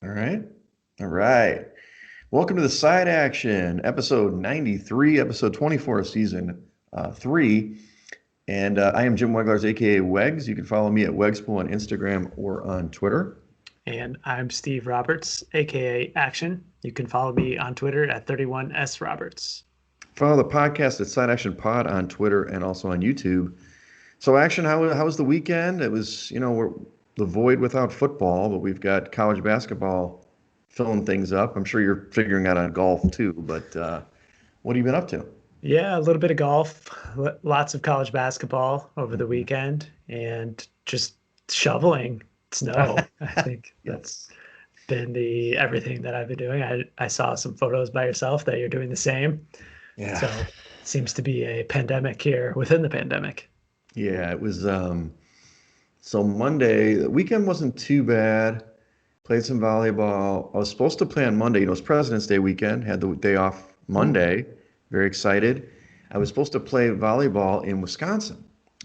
All right. All right. Welcome to the Side Action, episode 93, episode 24 of season 3. And I am Jim Weglars, aka Wegs. You can follow me at Wegspool on Instagram or on Twitter. And I'm Steve Roberts, aka Action. You can follow me on Twitter at 31S Roberts. Follow the podcast at Side Action Pod on Twitter and also on YouTube. So, Action, how was the weekend? It was, we're the void without football, but we've got college basketball filling things up. I'm sure you're figuring out on golf too, but what have you been up to? Yeah, a little bit of golf, lots of college basketball over the weekend, and just shoveling snow. I think that's been everything that I've been doing. I saw some photos by yourself that you're doing the same. Yeah. So it seems to be a pandemic here within the pandemic. Yeah, it was so Monday, the weekend wasn't too bad. Played some volleyball. I was supposed to play on Monday. It's President's Day weekend. Had the day off Monday. Very excited. I was supposed to play volleyball in Wisconsin.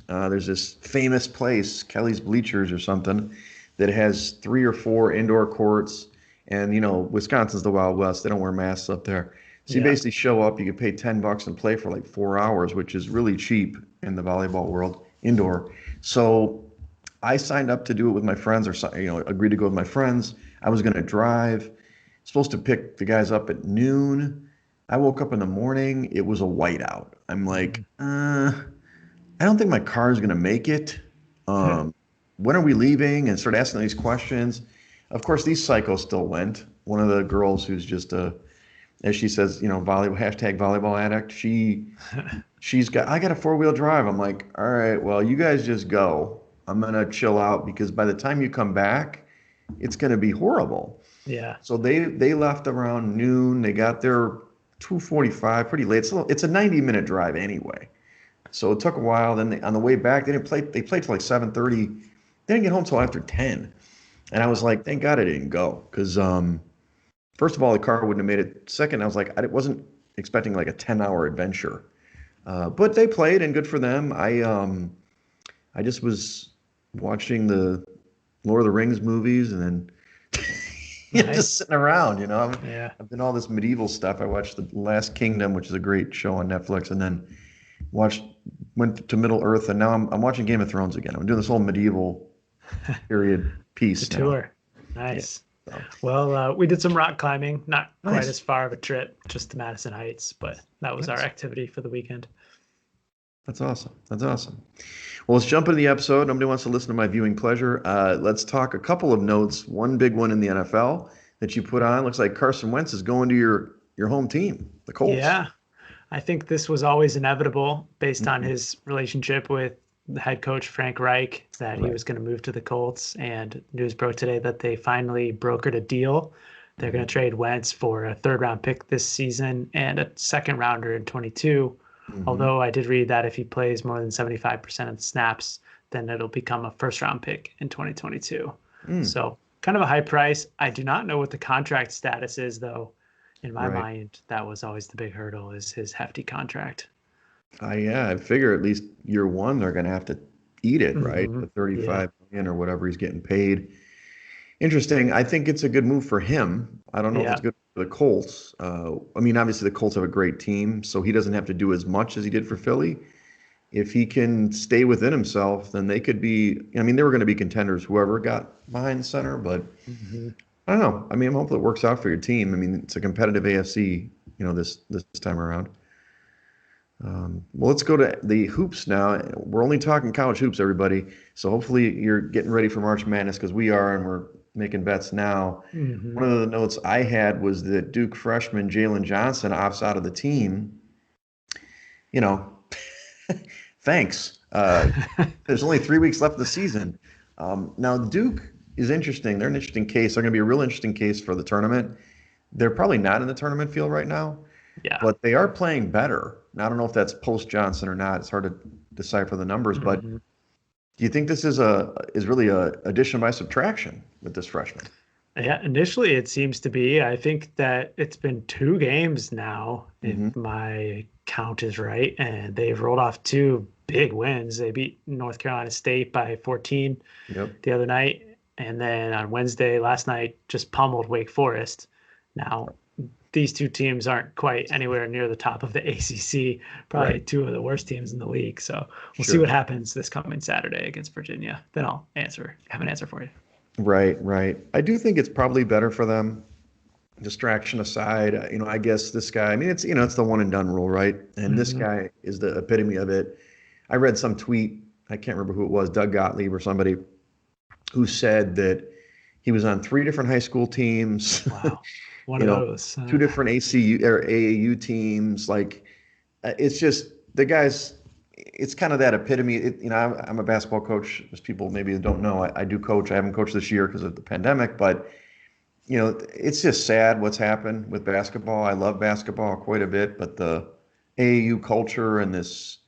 There's this famous place, Kelly's Bleachers or something, that has 3 or 4 indoor courts. And, Wisconsin's the Wild West. They don't wear masks up there. So you basically show up, you can pay $10 and play for like 4 hours, which is really cheap in the volleyball world, indoor. So I signed up to do it with my friends, or agreed to go with my friends. I was going to drive. Supposed to pick the guys up at noon. I woke up in the morning. It was a whiteout. I'm like, I don't think my car is going to make it. When are we leaving? And start asking these questions. Of course, these psychos still went. One of the girls who's just as she says, volleyball, #volleyball addict. I got a 4-wheel drive. I'm like, all right, well, you guys just go. I'm going to chill out because by the time you come back, it's going to be horrible. Yeah. So they left around noon. They got there 2:45, pretty late. It's a 90-minute drive anyway. So it took a while. Then on the way back, they played till like 7:30. They didn't get home till after 10. And I was like, thank God I didn't go because first of all, the car wouldn't have made it. Second, I was like, I wasn't expecting like a 10-hour adventure. But they played and good for them. I just was watching the Lord of the Rings movies and then Nice. just sitting around, Yeah. I've been all this medieval stuff. I watched The Last Kingdom, which is a great show on Netflix, and then went to Middle Earth, and now I'm watching Game of Thrones again. I'm doing this whole medieval period piece The now. tour. Nice. Yeah, so. Well, we did some rock climbing, not quite Nice. as far of a trip, just to Madison Heights, but that was Nice. our activity for the weekend. That's awesome. Well, let's jump into the episode. Nobody wants to listen to my viewing pleasure. Let's talk a couple of notes. One big one in the NFL that you put on. Looks like Carson Wentz is going to your home team, the Colts. Yeah, I think this was always inevitable based on his relationship with the head coach, Frank Reich, that he was going to move to the Colts. And news broke today that they finally brokered a deal. They're going to trade Wentz for a 3rd-round pick this season and a 2nd-rounder in 22. Although I did read that if he plays more than 75% of the snaps, then it'll become a 1st-round pick in 2022. So kind of a high price. I do not know what the contract status is, though. In my mind, that was always the big hurdle, is his hefty contract. I figure at least year 1 they're going to have to eat it, right? The 35 million or whatever he's getting paid. Interesting. I think it's a good move for him. I don't know if it's good for the Colts. Obviously the Colts have a great team, so he doesn't have to do as much as he did for Philly. If he can stay within himself, then they could be. They were going to be contenders, whoever got behind center. But I don't know. I'm hoping it works out for your team. It's a competitive AFC, this time around. Well, let's go to the hoops now. We're only talking college hoops, everybody. So hopefully you're getting ready for March Madness because we are, and we're making bets now. One of the notes I had was that Duke freshman Jalen Johnson opts out of the team. Thanks. There's only 3 weeks left of the season. Now, Duke is interesting. They're an interesting case. They're going to be a real interesting case for the tournament. They're probably not in the tournament field right now. Yeah. But they are playing better. Now, I don't know if that's post Johnson or not. It's hard to decipher the numbers. But do you think this is really a addition by subtraction with this freshman? Yeah, initially it seems to be. I think that it's been 2 games now, if my count is right, and they've rolled off 2 big wins. They beat North Carolina State by 14 the other night, And then on Wednesday, last night, just pummeled Wake Forest. Now, these two teams aren't quite anywhere near the top of the ACC, probably Right. two of the worst teams in the league. So we'll see Sure. what happens this coming Saturday against Virginia. Then I'll have an answer for you. Right, right. I do think it's probably better for them. Distraction aside, I guess this guy, I mean, it's the one and done rule, right? And this Mm-hmm. guy is the epitome of it. I read some tweet, I can't remember who it was, Doug Gottlieb or somebody, who said that he was on three different high school teams, Wow. One you of know, those. two different ACU or AAU teams. Like, it's just the guys. It's kind of that epitome. I'm a basketball coach. As people maybe don't know, I do coach. I haven't coached this year because of the pandemic, but it's just sad what's happened with basketball. I love basketball quite a bit, but the AAU culture and this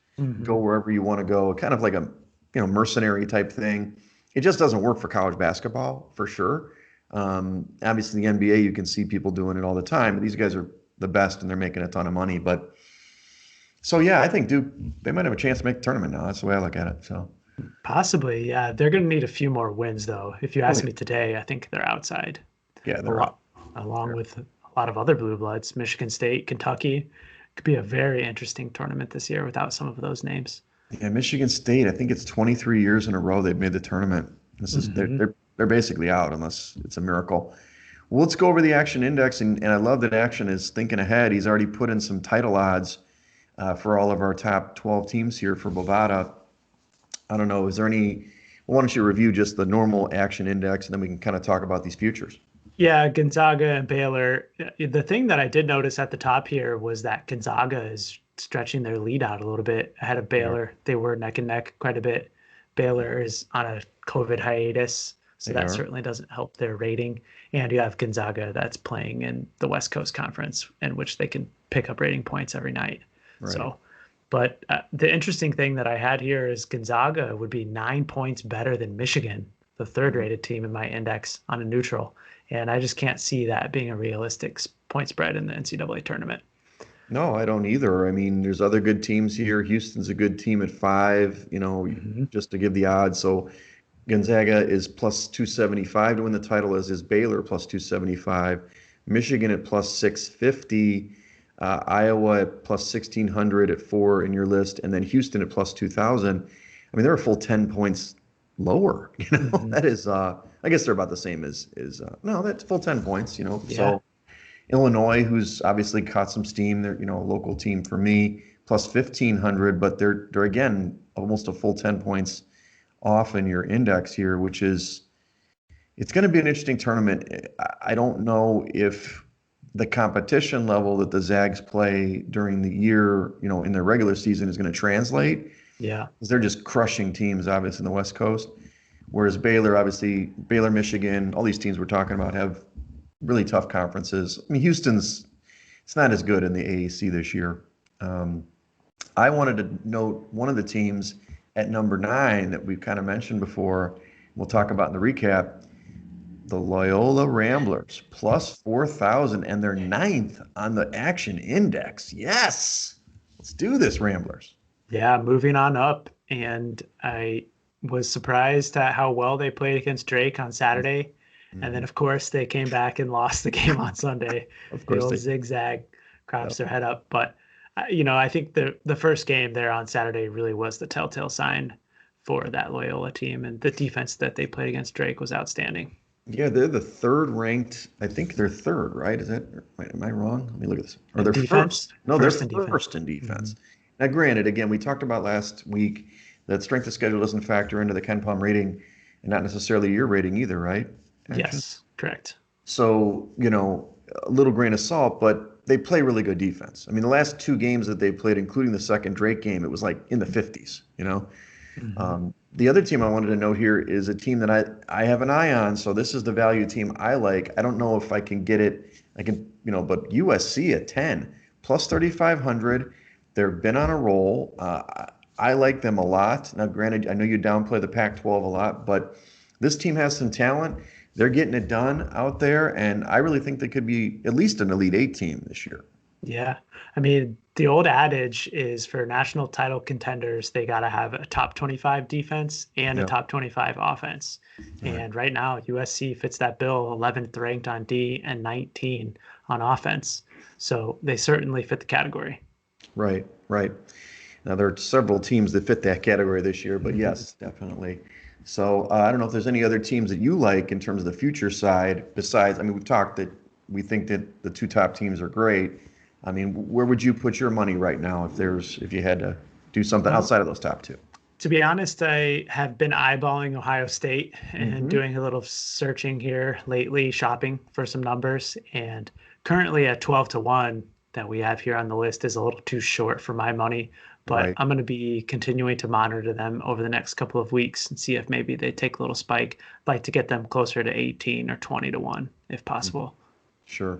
go Mhm. wherever you want to go, kind of like a mercenary type thing. It just doesn't work for college basketball for sure. Obviously, the NBA, you can see people doing it all the time. These guys are the best and they're making a ton of money. But so, yeah, I think Duke, they might have a chance to make the tournament now. That's the way I look at it. So, Possibly, yeah. They're going to need a few more wins, though. If you oh, ask yeah, me today, I think they're outside yeah, a they're out. lot, along Sure. with a lot of other blue bloods. Michigan State, Kentucky could be a very interesting tournament this year without some of those names. Yeah, Michigan State, I think it's 23 years in a row they've made the tournament. This is they're Hmm. they're they're basically out unless it's a miracle. Well, let's go over the Action Index, and I love that Action is thinking ahead. He's already put in some title odds for all of our top 12 teams here for Bovada. I don't know, is there any? Well, why don't you review just the normal Action Index, and then we can kind of talk about these futures. Yeah, Gonzaga and Baylor. The thing that I did notice at the top here was that Gonzaga is stretching their lead out a little bit ahead of They are. Baylor. They were neck and neck quite a bit. Baylor is on a COVID hiatus, so They that are. certainly doesn't help their rating. And you have Gonzaga that's playing in the West Coast Conference, in which they can pick up rating points every night. Right. So, but the interesting thing that I had here is Gonzaga would be 9 points better than Michigan, the third Mhm. rated team in my index on a neutral. And I just can't see that being a realistic point spread in the NCAA tournament. No, I don't either. I mean, there's other good teams here. Houston's a good team at 5, Hmm. just to give the odds. So Gonzaga is plus 275 to win the title, as is Baylor plus 275. Michigan at plus 650. Iowa at plus 1600 at 4 in your list. And then Houston at plus 2000. I mean, they're a full 10 points lower. Hmm. That is, I guess they're about the same no, that's full 10 points. Yeah. So Illinois, who's obviously caught some steam, they're, a local team for me, plus 1500, but they're again almost a full 10 points off in your index here, which is it's going to be an interesting tournament. I don't know if the competition level that the Zags play during the year, in their regular season is going to translate Yeah. because they're just crushing teams, obviously, in the West Coast. Whereas Baylor, obviously, Baylor, Michigan, all these teams we're talking about have really tough conferences. I mean, Houston's it's not as good in the AAC this year. Um, I wanted to note one of the teams at number 9 that we've kind of mentioned before. We'll talk about in the recap. The Loyola Ramblers plus 4,000, and they're ninth on the Action Index. Yes, let's do this, Ramblers. Yeah. Moving on up. And I was surprised at how well they played against Drake on Saturday. And then, Mhm. of course, they came back and lost the game on Sunday. Of The course old they. zigzag Yep. crops their head up. But, I think the first game there on Saturday really was the telltale sign for that Loyola team. And the defense that they played against Drake was outstanding. Yeah, they're the third ranked. I think they're third, right? Is that? Wait, am I wrong? Let me look at this. Or In they're defense, first. No, they're first in defense. first in Hmm. defense. Now, granted, again, we talked about last week that strength of schedule doesn't factor into the Ken Palm rating, and not necessarily your rating either, right? Action. Yes, correct. So, a little grain of salt, but they play really good defense. I mean, the last two games that they played, including the second Drake game, it was like in the 50s. Hmm. The other team I wanted to note here is a team that I have an eye on. So this is the value team I like. I don't know if I can get it. I can, but USC at 10 plus 3,500. They've been on a roll. I like them a lot. Now, granted, I know you downplay the Pac-12 a lot, but this team has some talent. They're getting it done out there, and I really think they could be at least an Elite Eight team this year. Yeah. I mean, the old adage is for national title contenders, they got to have a top 25 defense and a Yeah. top 25 offense. Right. And right now, USC fits that bill, 11th ranked on D and 19 on offense. So they certainly fit the category. Right. Right. Now, there are several teams that fit that category this year, but Mhm. yes, definitely. So I don't know if there's any other teams that you like in terms of the future side besides, I mean, we've talked that we think that the two top teams are great. I mean, where would you put your money right now if you had to do something Well, outside of those top two? to be honest, I have been eyeballing Ohio State and Hmm. doing a little searching here lately, shopping for some numbers. And currently at 12 to 1 that we have here on the list is a little too short for my money. But Right. I'm going to be continuing to monitor them over the next couple of weeks and see if maybe they take a little spike. I'd like to get them closer to 18 or 20 to 1 if Mhm. possible. Sure.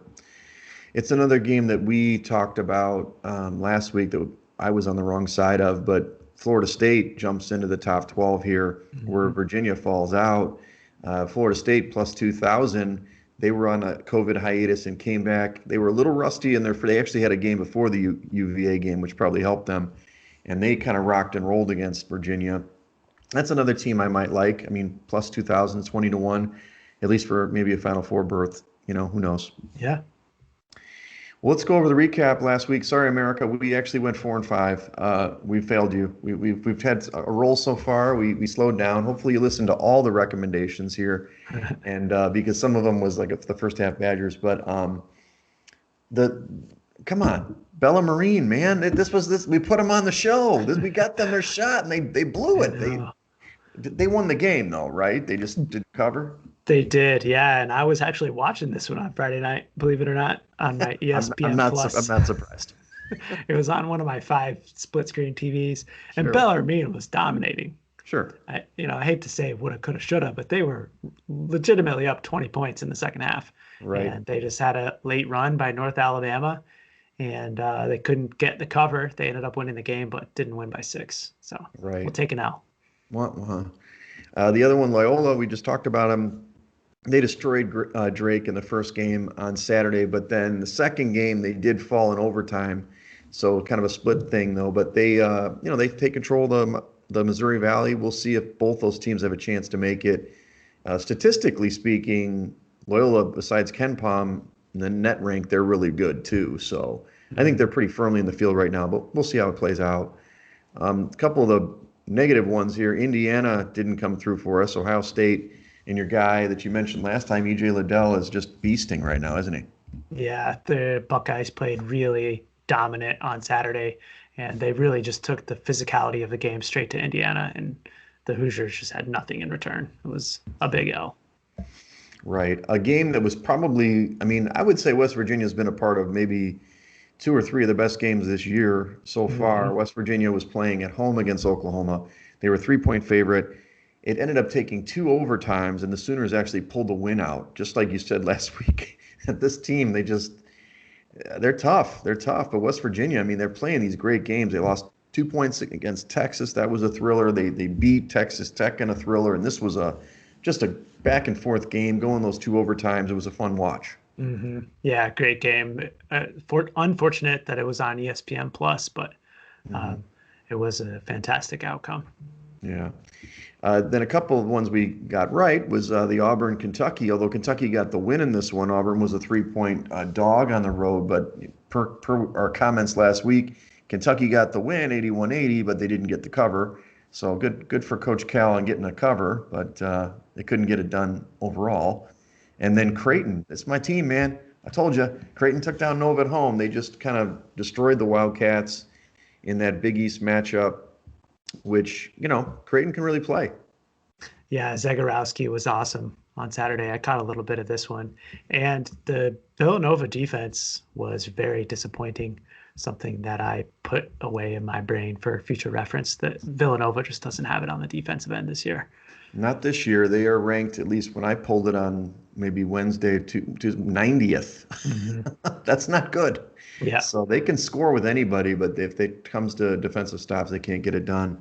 It's another game that we talked about last week that I was on the wrong side of, but Florida State jumps into the top 12 here, where Mhm. Virginia falls out. Florida State plus 2,000. They were on a COVID hiatus and came back. They were a little rusty in their. They actually had a game before the UVA game, which probably helped them, and they kind of rocked and rolled against Virginia. That's another team I might like. I mean, plus 2,000, 20 to 1, at least for maybe a Final Four berth. Who knows? Yeah. Well, let's go over the recap last week. Sorry, America. We actually went 4-5. We failed you. We've had a roll so far. We slowed down. Hopefully, you listened to all the recommendations here, and because some of them was like the first half Badgers, but the come on, Bella Marine, man. This was this. We put them on the show. We got them their shot, and they blew I it. know. They won the game though, right? They just did cover. They did, yeah. And I was actually watching this one on Friday night, believe it or not, on my I'm ESPN not I'm Plus. not surprised. It was on one of my 5 split screen TVs, and Sure, Bellarmine was dominating. sure. I hate to say woulda, coulda, shoulda, but they were legitimately up 20 points in the second half, Right, and they just had a late run by North Alabama, and they couldn't get the cover. They ended up winning the game, but didn't win by 6. So we'll right. take an L. What? The other one, Loyola, we just talked about them. They destroyed Drake in the first game on Saturday, but then the second game they did fall in overtime, so kind of a split thing though. But they take control of the Missouri Valley. We'll see if both those teams have a chance to make it. Statistically speaking, Loyola, besides Ken Palm, the net rank, they're really good too. So I think Mhm. they're pretty firmly in the field right now, but we'll see how it plays out. A couple of the negative ones here. Indiana didn't come through for us. Ohio State and your guy that you mentioned last time, EJ Liddell, is just beasting right now, isn't he? Yeah, the Buckeyes played really dominant on Saturday, and they really just took the physicality of the game straight to Indiana, and the Hoosiers just had nothing in return. It was a big L. Right. A game that was probably, I mean, I would say West Virginia's been a part of maybe two or three of the best games this year so far. Hmm. West Virginia was playing at home against Oklahoma. They were a 3-point favorite. It ended up taking two overtimes, and the Sooners actually pulled the win out, just like you said last week. This team, they're tough. They're tough. But West Virginia, I mean, they're playing these great games. They lost 2 points against Texas. That was a thriller. They beat Texas Tech in a thriller, and this was just a back and forth game, going those two overtimes. It was a fun watch. Yeah, great game. Unfortunate that it was on ESPN Plus, but Hmm. um, it was a fantastic outcome. Yeah. Then a couple of ones we got right was the Auburn Kentucky. Although Kentucky got the win in this one, Auburn was a 3-point dog on the road. But per our comments last week, Kentucky got the win, 81-80, but they didn't get the cover. So good for Coach Cal on getting a cover, but they couldn't get it done overall. And then Creighton, it's my team, man. I told you, Creighton took down Nova at home. They just kind of destroyed the Wildcats in that Big East matchup, which, Creighton can really play. Yeah, Zagorowski was awesome on Saturday. I caught a little bit of this one. And the Villanova defense was very disappointing, something that I put away in my brain for future reference, that Villanova just doesn't have it on the defensive end this year. Not this year. They are ranked, at least when I pulled it on maybe Wednesday, to 90th. Hmm. That's not good. Yeah. So they can score with anybody, but if it comes to defensive stops, they can't get it done.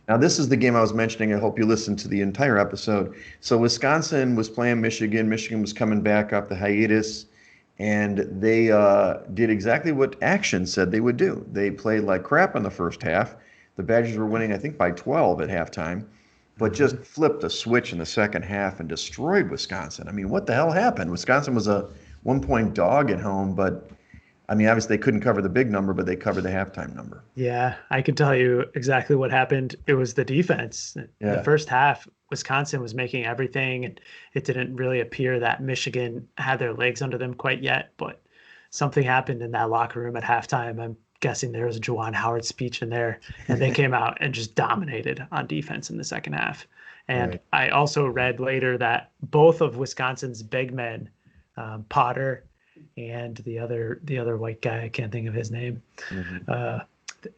Now, this is the game I was mentioning. I hope you listened to the entire episode. So Wisconsin was playing Michigan. Michigan was coming back off the hiatus, and they did exactly what Action said they would do. They played like crap in the first half. The Badgers were winning, I think, by 12 at halftime, but just flipped a switch in the second half and destroyed Wisconsin. I mean, what the hell happened? Wisconsin was a 1-point dog at home, but I mean, obviously they couldn't cover the big number, but they covered the halftime number. Yeah, I can tell you exactly what happened. It was the defense. Yeah. The first half, Wisconsin was making everything, and it didn't really appear that Michigan had their legs under them quite yet. But something happened in that locker room at halftime. I'm guessing there was a Juwan Howard speech in there, and they came out and just dominated on defense in the second half. And Right. I also read later that both of Wisconsin's big men, Potter and the other white guy, I can't think of his name, Mm-hmm.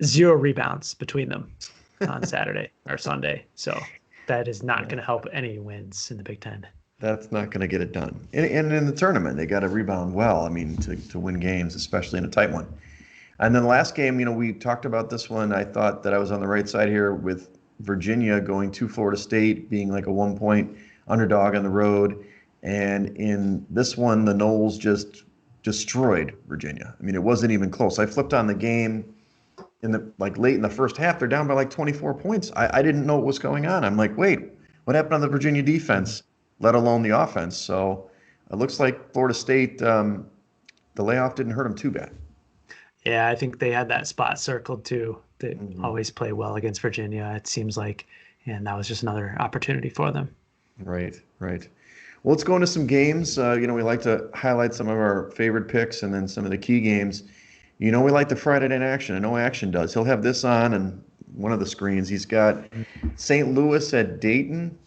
0 rebounds between them on Saturday or Sunday. So that is not going to help any wins in the Big Ten. That's not going to get it done. And in the tournament, they got to rebound well. I mean, to win games, especially in a tight one. And then the last game, we talked about this one. I thought that I was on the right side here with Virginia going to Florida State, being like a 1-point underdog on the road. And in this one, the Noles just destroyed Virginia. I mean, it wasn't even close. I flipped on the game late in the first half. They're down by like 24 points. I didn't know what was going on. I'm like, wait, what happened on the Virginia defense, let alone the offense? So it looks like Florida State, the layoff didn't hurt them too bad. Yeah, I think they had that spot circled too. They always play well against Virginia, it seems like, and that was just another opportunity for them. Right, right. Well, let's go into some games. We like to highlight some of our favorite picks and then some of the key games. We like the Friday Night Action. I know Action does. He'll have this on and one of the screens. He's got St. Louis at Dayton.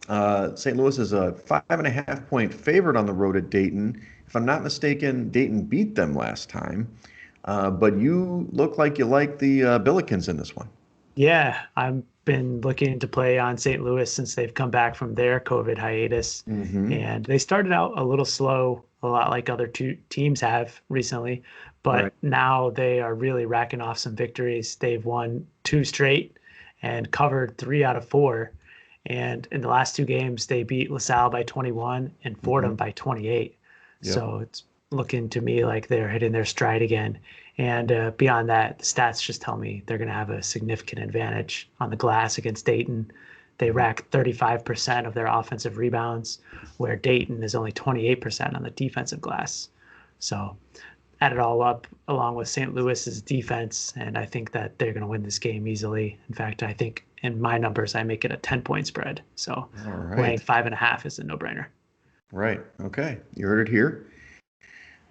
St. Louis is a 5.5-point favorite on the road at Dayton. If I'm not mistaken, Dayton beat them last time. But you look like you like the Billikens in this one. Yeah, I've been looking to play on St. Louis since they've come back from their COVID hiatus. Mm-hmm. And they started out a little slow, a lot like other two teams have recently. But Right. now they are really racking off some victories. They've won 2 straight and covered 3 out of 4. And in the last 2 games, they beat LaSalle by 21 and Fordham by 28. Yep. So it's looking to me like they're hitting their stride again. And beyond that, the stats just tell me they're going to have a significant advantage on the glass against Dayton. They rack 35% of their offensive rebounds, where Dayton is only 28% on the defensive glass. So add it all up along with St. Louis's defense, and I think that they're going to win this game easily. In fact, I think in my numbers, I make it a 10-point spread. So All right. laying 5.5 is a no-brainer. Right. Okay. You heard it here.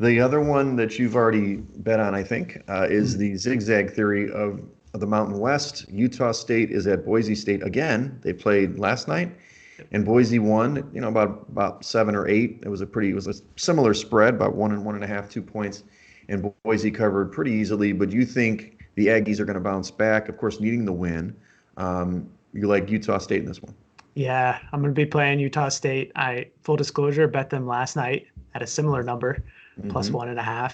The other one that you've already bet on, I think, is the zigzag theory of the Mountain West. Utah State is at Boise State again. They played last night, and Boise won. About 7 or 8. It was a similar spread, about 1 and 1.5, 2 points, and Boise covered pretty easily. But you think the Aggies are going to bounce back? Of course, needing the win. You like Utah State in this one? Yeah, I'm going to be playing Utah State. Full disclosure, bet them last night at a similar number, plus 1.5,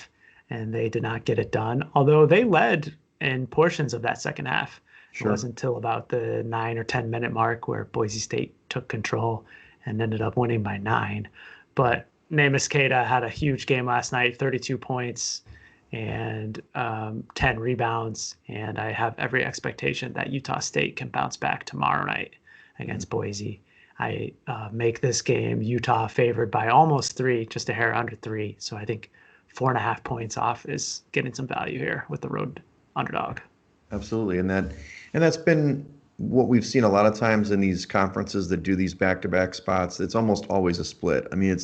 and they did not get it done. Although they led in portions of that second half. Sure. It wasn't until about the 9 or 10 minute mark where Boise State took control and ended up winning by 9. But Namus Keita had a huge game last night, 32 points and 10 rebounds. And I have every expectation that Utah State can bounce back tomorrow night against Boise. I make this game Utah favored by almost 3, just a hair under 3. So I think 4.5 points off is getting some value here with the road underdog. Absolutely, and that's been what we've seen a lot of times in these conferences that do these back-to-back spots. It's almost always a split. I mean,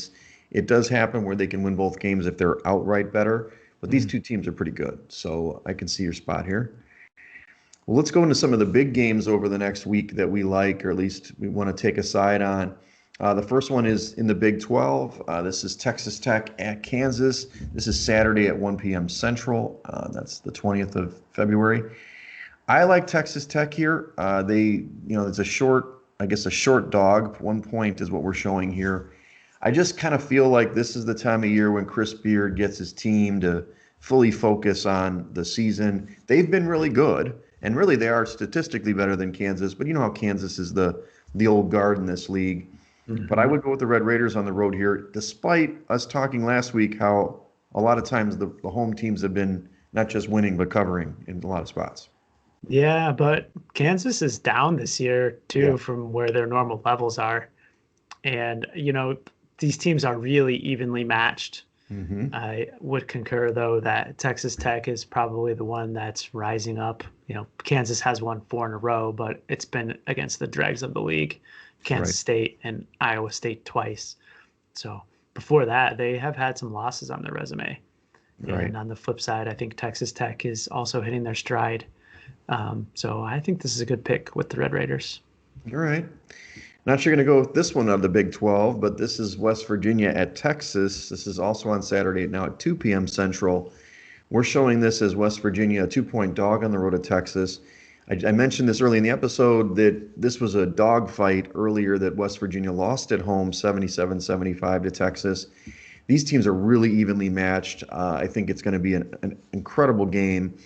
it does happen where they can win both games if they're outright better, but these two teams are pretty good. So I can see your spot here. Well, let's go into some of the big games over the next week that we like, or at least we want to take a side on. The first one is in the Big 12. This is Texas Tech at Kansas. This is Saturday at 1 p.m. Central. That's the 20th of February. I like Texas Tech here. It's a short dog. 1 point is what we're showing here. I just kind of feel like this is the time of year when Chris Beard gets his team to fully focus on the season. They've been really good, and really they are statistically better than Kansas, but you know how Kansas is the old guard in this league. But I would go with the Red Raiders on the road here, despite us talking last week how a lot of times the home teams have been not just winning but covering in a lot of spots. Yeah, but Kansas is down this year Yeah. too from where their normal levels are. And, these teams are really evenly matched. Hmm. I would concur, though, that Texas Tech is probably the one that's rising up. Kansas has won 4 in a row, but it's been against the dregs of the league, Right. Kansas State and Iowa State twice. So before that, they have had some losses on their resume. Right. And on the flip side, I think Texas Tech is also hitting their stride. So I think this is a good pick with the Red Raiders. All right. Not sure going to go with this one out of the Big 12, but this is West Virginia at Texas. This is also on Saturday now at 2 p.m. Central. We're showing this as West Virginia, a 2-point dog on the road to Texas. I mentioned this early in the episode that this was a dog fight earlier that West Virginia lost at home 77-75 to Texas. These teams are really evenly matched. I think it's going to be an incredible game.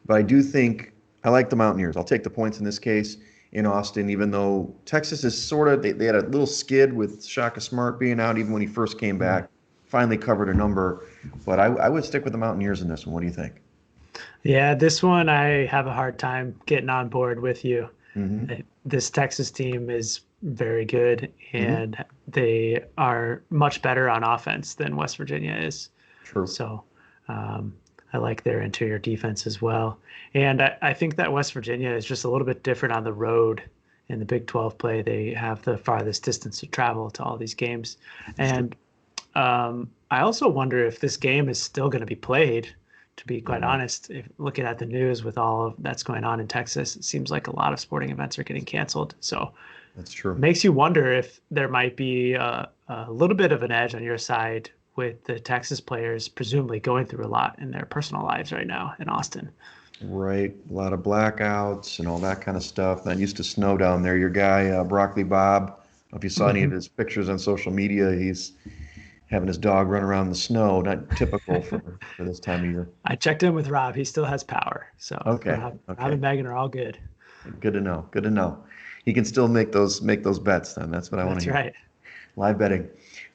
But I do think I like the Mountaineers. I'll take the points in this case in Austin, even though Texas is they had a little skid with Shaka Smart being out even when he first came back. Finally covered a number. But I would stick with the Mountaineers in this one. What do you think? Yeah, this one I have a hard time getting on board with you. Mm-hmm. This Texas team is very good, Mm-hmm. and they are much better on offense than West Virginia is. True. So I like their interior defense as well. And I think that West Virginia is just a little bit different on the road in the Big 12 play. They have the farthest distance to travel to all these games. And I also wonder if this game is still going to be played. To be quite honest, if looking at the news with all of that's going on in Texas, it seems like a lot of sporting events are getting canceled. So That's true. it makes you wonder if there might be a little bit of an edge on your side with the Texas players presumably going through a lot in their personal lives right now in Austin. Right. A lot of blackouts and all that kind of stuff. That used to snow down there. Your guy, Broccoli Bob, I don't know if you saw any of his pictures on social media, he's having his dog run around in the snow. Not typical for this time of year. I checked in with Rob. He still has power. So Okay. Rob Okay. and Megan are all good. Good to know. Good to know. He can still make those bets then. That's what I want That's to hear. right. Live betting.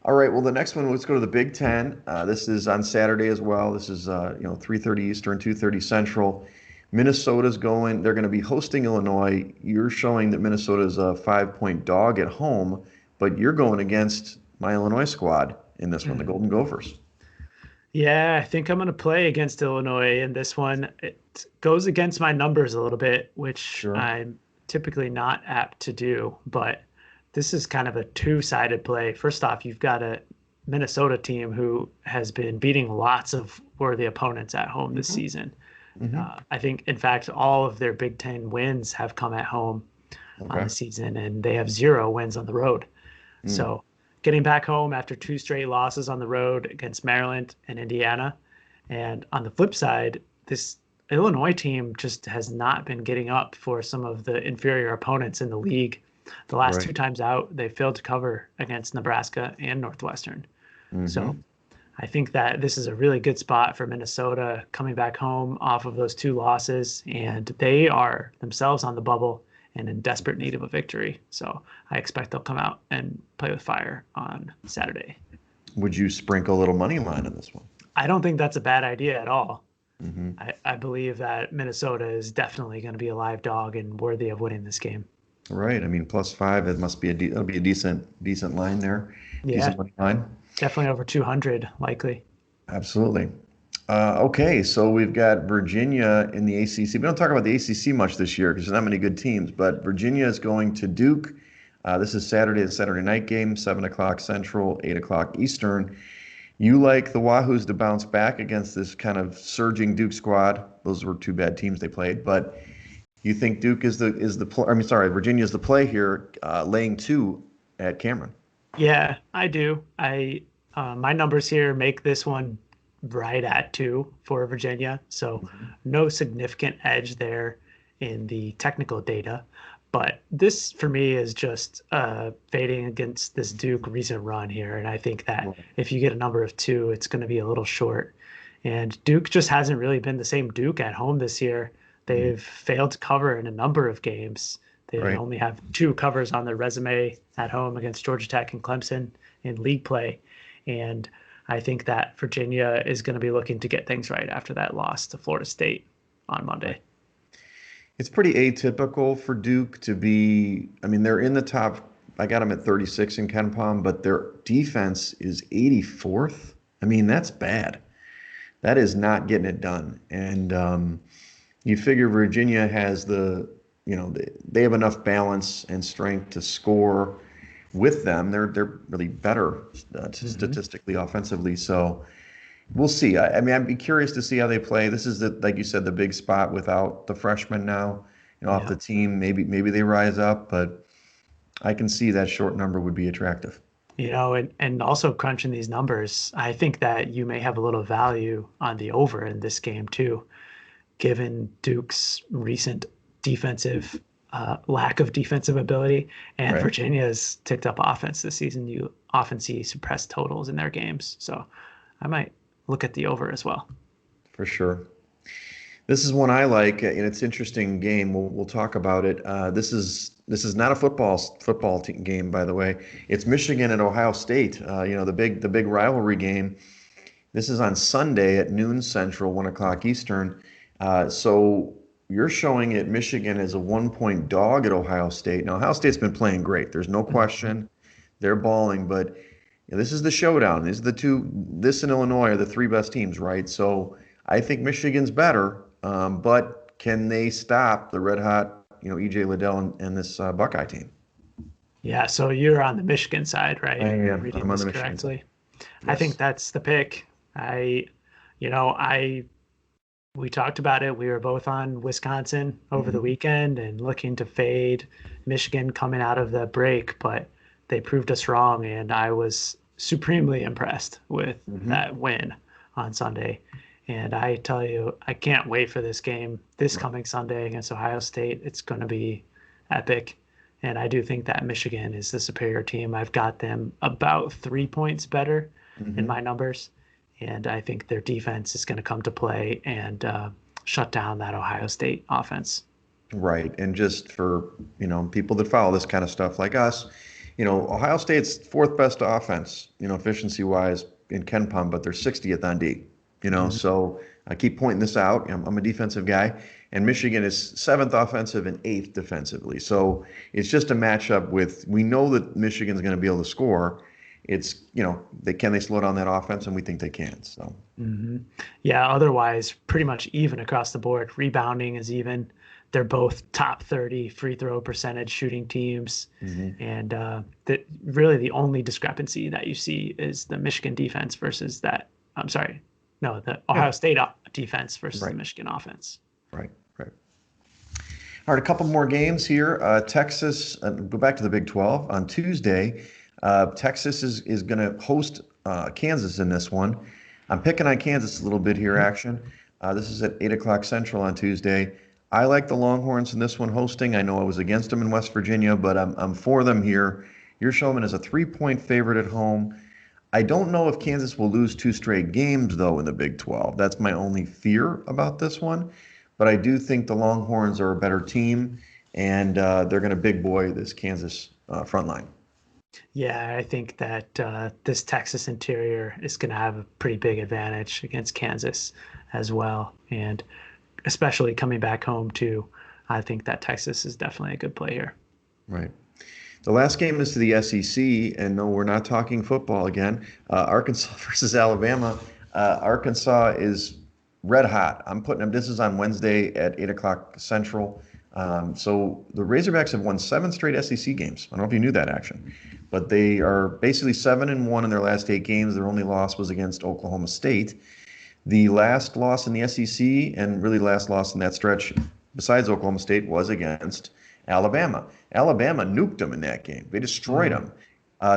All right. Well, the next one, let's go to the Big Ten. This is on Saturday as well. This is 3:30 Eastern, 2:30 Central. Minnesota's going. They're going to be hosting Illinois. You're showing that Minnesota is a 5-point dog at home, but you're going against my Illinois squad in this one, the Golden Gophers. Yeah, I think I'm going to play against Illinois in this one. It goes against my numbers a little bit, which Sure. I'm typically not apt to do, but this is kind of a two-sided play. First off, you've got a Minnesota team who has been beating lots of worthy opponents at home this season. Mm-hmm. I think, in fact, all of their Big Ten wins have come at home on Okay. the season, and they have 0 wins on the road. So getting back home after 2 straight losses on the road against Maryland and Indiana. And on the flip side, this Illinois team just has not been getting up for some of the inferior opponents in the league. The last Right. 2 times out, they failed to cover against Nebraska and Northwestern. Mm-hmm. So I think that this is a really good spot for Minnesota coming back home off of those 2 losses, and they are themselves on the bubble and in desperate need of a victory. So I expect they'll come out and play with fire on Saturday. Would you sprinkle a little money line on this one? I don't think that's a bad idea at all. Mm-hmm. I believe that Minnesota is definitely going to be a live dog and worthy of winning this game. Right. I mean, +5. It must be it'll be a decent line there. Yeah, Decent money line. definitely over 200 likely. Absolutely. Okay, so we've got Virginia in the ACC. We don't talk about the ACC much this year because there's not many good teams, but Virginia is going to Duke. This is Saturday, the Saturday night game, 7 o'clock Central, 8 o'clock Eastern. You like the Wahoos to bounce back against this kind of surging Duke squad. Those were 2 bad teams they played, but you think Duke is the play? I mean, sorry, Virginia is the play here, laying 2 at Cameron. Yeah, I do. My numbers here make this one right at 2 for Virginia. So no significant edge there in the technical data. But this, for me, is just fading against this Duke recent run here. And I think that if you get a number of 2, it's going to be a little short. And Duke just hasn't really been the same Duke at home this year. They've failed to cover in a number of games. They Right. only have 2 covers on their resume at home against Georgia Tech and Clemson in league play. And I think that Virginia is going to be looking to get things right after that loss to Florida State on Monday. It's pretty atypical for Duke to be, I mean, they're in the top. I got them at 36 in KenPom, but their defense is 84th. I mean, that's bad. That is not getting it done. And you figure Virginia has they have enough balance and strength to score with them. They're really better statistically, offensively. So we'll see. I mean, I'd be curious to see how they play. This is like you said, the big spot without the freshmen now, off the team. Maybe they rise up, but I can see that short number would be attractive. And also crunching these numbers, I think that you may have a little value on the over in this game too, given Duke's recent defensive lack of defensive ability, and Right. Virginia's ticked up offense this season. You often see suppressed totals in their games, so I might look at the over as well. For sure. This is one I like, and it's an interesting game. We'll talk about it. This is not a football team game, by the way. It's Michigan and Ohio State. The big rivalry game. This is on Sunday at noon Central, 1 o'clock Eastern. So you're showing it Michigan as a 1-point dog at Ohio State. Now Ohio State's been playing great. There's no question. They're balling, but this is the showdown. These are the two. This and Illinois are the 3 best teams, right? So I think Michigan's better, but can they stop the red hot, EJ Liddell and this Buckeye team? Yeah, so you're on the Michigan side, right? I am. Reading I'm on this the Michigan correctly. Yes. I think that's the pick. We talked about it. We were both on Wisconsin over the weekend and looking to fade Michigan coming out of the break, but they proved us wrong, and I was supremely impressed with that win on Sunday. And I tell you, I can't wait for this game this coming Sunday against Ohio State. It's going to be epic. And I do think that Michigan is the superior team. I've got them about 3 points better in my numbers. And I think their defense is going to come to play and shut down that Ohio State offense. Right. And just for, people that follow this kind of stuff like us, Ohio State's 4th best offense, efficiency wise in KenPom, but they're 60th on D. So I keep pointing this out. I'm a defensive guy, and Michigan is 7th offensive and 8th defensively. So it's just a matchup we know that Michigan's going to be able to score. It's, can they slow down that offense? And we think they can. So, Yeah, otherwise, pretty much even across the board. Rebounding is even. They're both top 30 free throw percentage shooting teams. And really the only discrepancy that you see is the Michigan defense versus the Ohio State defense versus the Michigan offense. Right. All right, a couple more games here. Texas, go back to the Big 12 on Tuesday. Texas is going to host Kansas in this one. I'm picking on Kansas a little bit here, Action. This is at 8 o'clock Central on Tuesday. I like the Longhorns in this one hosting. I know I was against them in West Virginia, but I'm for them here. You're showing them as a 3-point favorite at home. I don't know if Kansas will lose 2 straight games, though, in the Big 12. That's my only fear about this one. But I do think the Longhorns are a better team, and they're going to big boy this Kansas front line. Yeah, I think that this Texas interior is going to have a pretty big advantage against Kansas as well. And especially coming back home, too, I think that Texas is definitely a good play here. Right. The last game is to the SEC, and no, we're not talking football again. Arkansas versus Alabama. Arkansas is red hot. I'm putting them. This is on Wednesday at 8 o'clock Central. So the Razorbacks have won 7 straight SEC games. I don't know if you knew that, Action, but they are basically 7-1 in their last 8 games. Their only loss was against Oklahoma State. The last loss in the SEC, and really last loss in that stretch, besides Oklahoma State, was against Alabama. Alabama nuked them in that game. They destroyed them.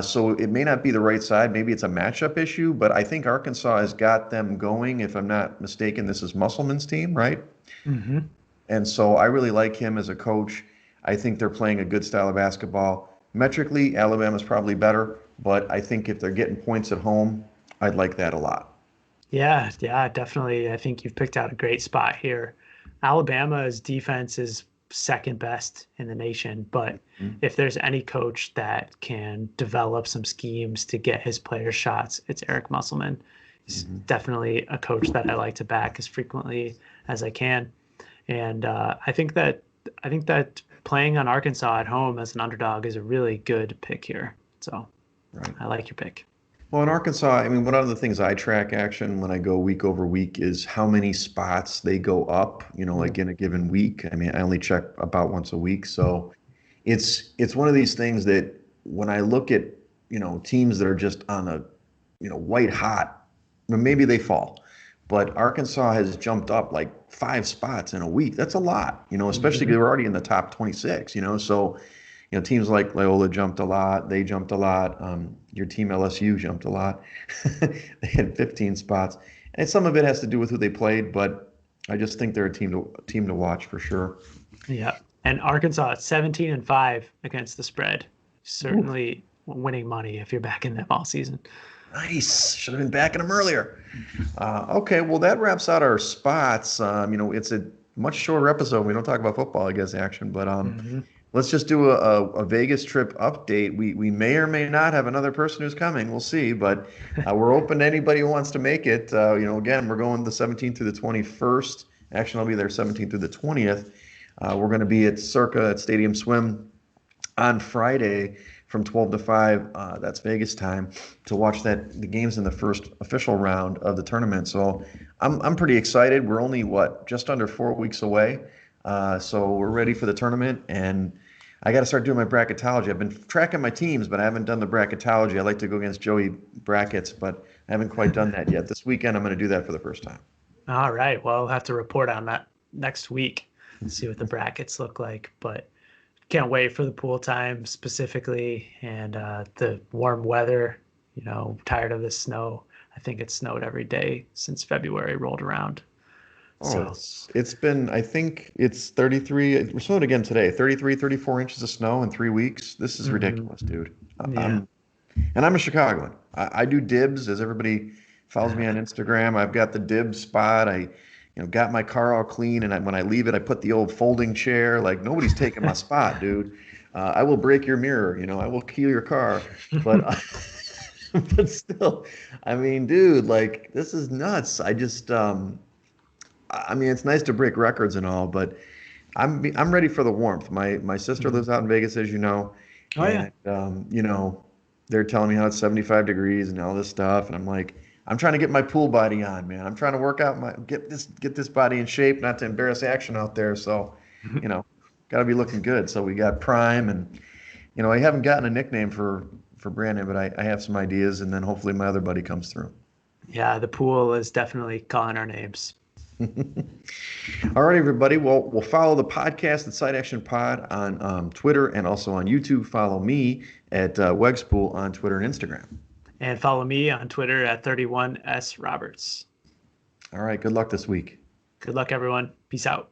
So it may not be the right side. Maybe it's a matchup issue, but I think Arkansas has got them going. If I'm not mistaken, this is Musselman's team, right? And so I really like him as a coach. I think they're playing a good style of basketball. Metrically, Alabama's probably better, but I think if they're getting points at home, I'd like that a lot. Yeah, definitely. I think you've picked out a great spot here. Alabama's defense is second best in the nation. But Mhm. if there's any coach that can develop some schemes to get his players shots, it's Eric Musselman. He's Mhm. definitely a coach that I like to back as frequently as I can. And I think that playing on Arkansas at home as an underdog is a really good pick here. So Right. I like your pick. Well, in Arkansas, I mean, one of the things I track action when I go week over week is how many spots they go up, like in a given week. I mean, I only check about once a week. So it's one of these things that when I look at, teams that are just on a, white hot, well, maybe they fall. But Arkansas has jumped up like 5 spots in a week. That's a lot, especially because Mhm. they're already in the top 26, so teams like Loyola jumped a lot. They jumped a lot. Your team LSU jumped a lot. They had 15 spots, and some of it has to do with who they played. But I just think they're a team to watch for sure. Yeah. And Arkansas at 17-5 against the spread. Ooh, Certainly winning money if you're backing them all season. nice. Should have been backing them earlier. Okay, well that wraps out our spots. It's a much shorter episode. We don't talk about football, I guess, action, but Hmm. let's just do a Vegas trip update. We may or may not have another person who's coming. We'll see, but we're open to anybody who wants to make it. Again, we're going the 17th through the 21st. Actually, I'll be there 17th through the 20th. We're going to be at Circa at Stadium Swim on Friday from 12 to 5. That's Vegas time to watch the games in the first official round of the tournament. So I'm pretty excited. We're only just under 4 weeks away. So we're ready for the tournament, and I got to start doing my bracketology. I've been tracking my teams, but I haven't done the bracketology. I like to go against Joey brackets, but I haven't quite done that yet. This weekend, I'm going to do that for the first time. All right. Well, I'll have to report on that next week, see what the brackets look like. But can't wait for the pool time specifically and the warm weather. Tired of the snow. I think it snowed every day since February rolled around. Oh, So, it's been, I think it's 33. We're snowed again today. 33, 34 inches of snow in 3 weeks. This is mhm. ridiculous, dude. Yeah. I'm a Chicagoan. I do dibs, as everybody follows me on Instagram. I've got the dib spot. Got my car all clean, and when I leave it, I put the old folding chair. Like nobody's taking my spot, dude. I will break your mirror. I will kill your car, but but still, I mean, dude, like this is nuts. I mean, it's nice to break records and all, but I'm ready for the warmth. My sister Mhm. lives out in Vegas, as you know, Oh yeah. and they're telling me how it's 75 degrees and all this stuff, and I'm like, I'm trying to get my pool body on, man. I'm trying to work out get this body in shape, not to embarrass Action out there. So, you know, got to be looking good. So we got Prime, and I haven't gotten a nickname for Brandon, but I have some ideas, and then hopefully my other buddy comes through. Yeah, the pool is definitely calling our names. All right, everybody. Well, we'll follow the podcast at Side Action Pod on Twitter and also on YouTube. Follow me at Wegspool on Twitter and Instagram. And follow me on Twitter at 31S Roberts. All right. Good luck this week. Good luck, everyone. Peace out.